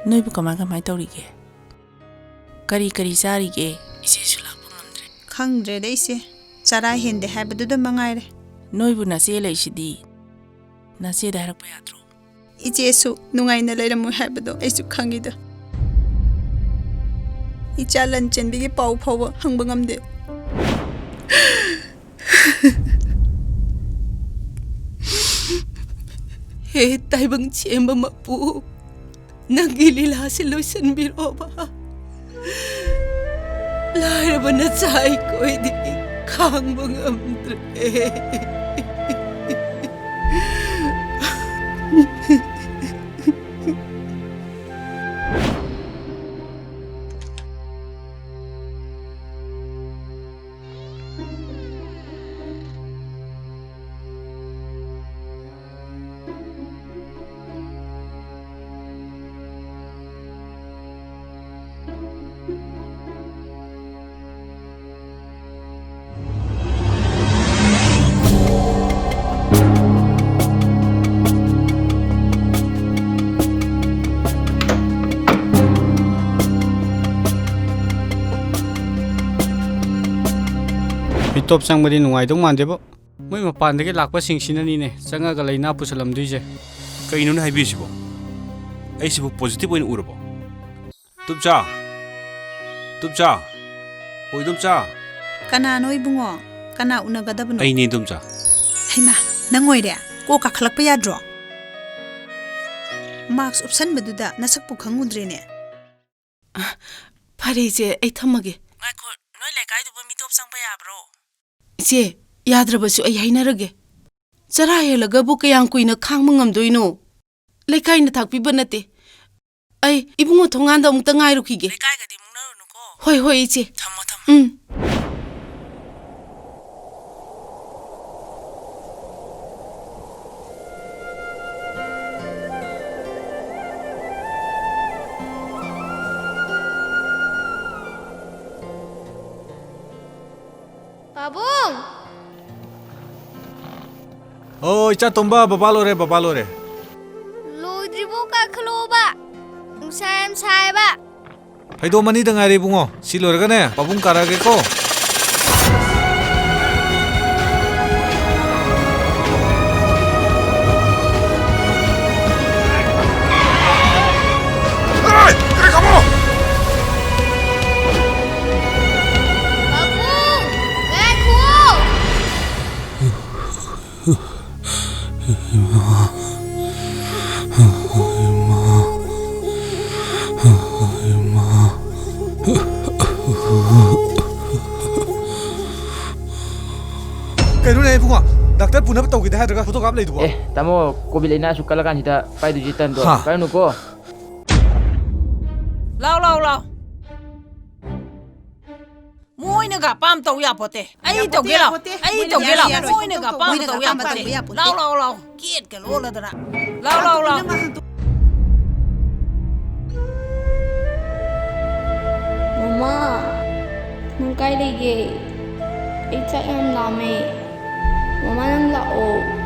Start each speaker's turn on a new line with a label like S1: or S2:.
S1: Noi bu kamai taurige. Kari sarige. Ise su lakpa ngamdre.
S2: Khangdre da ise. Chara hende haibadu mangaire.
S1: Noi bu nase laisidi. Nase da harakpa yadro.
S2: Iche su nungaina leiramu haibadu aisu khangida. Icha lanchenbi ge pau phawa hangba ngamde.
S1: He taibang chemba mapu. Nagilila si Lucian Biroba. Lara ba na chay ko hindi kang mga amdre.
S3: Top sang bari nungai dong mande bo moi mapan dege lakpa singsina ni ne changa ga leina pusalam duise
S4: kaino na haibi sibo ai sibo positive oin urbo tupcha oi tupcha
S2: Kana noi bungo kana unagadabno
S4: ai ni tupcha
S2: Haima nangoi re ko ka khalakpa yadro Marks option baduda nasak pu khangudre ne
S1: Pare je ai thamage. Ngakho noi lekai du mi top sang pa yabro. Ise yadrabasu ai hainarage. Chara helaga bu kayang kuina khangma ngamdoino. Lekai na thakpi banate. Ai ibungo thonganda amuk ta ngai rukhige. Lekai ga di mungnaru ko. Hoi ise. Thamo.
S5: Babung!
S4: oh cha tomba babalo re
S5: Loidribo ka khaloba. Nungsam sai ba.
S4: haido mani da ngai re bungo silor ga ne babung karage ko
S5: Babung! Ngaku!
S4: kaino ne bungo doctor punab tau gida hadraga photo kap leidu
S6: Tamo COVID lena sukala kan hita pai du jitan do.
S4: Ha.
S6: Kainu ko.
S1: Lao. Moina ga pam tau ya pote. Ai tau gela. Moina ga pam tau ya pote. Lao. Kiet ke lo la dara. Lao.
S5: Mama, nung kay lagi. Ay yam nami. Mama nang lao.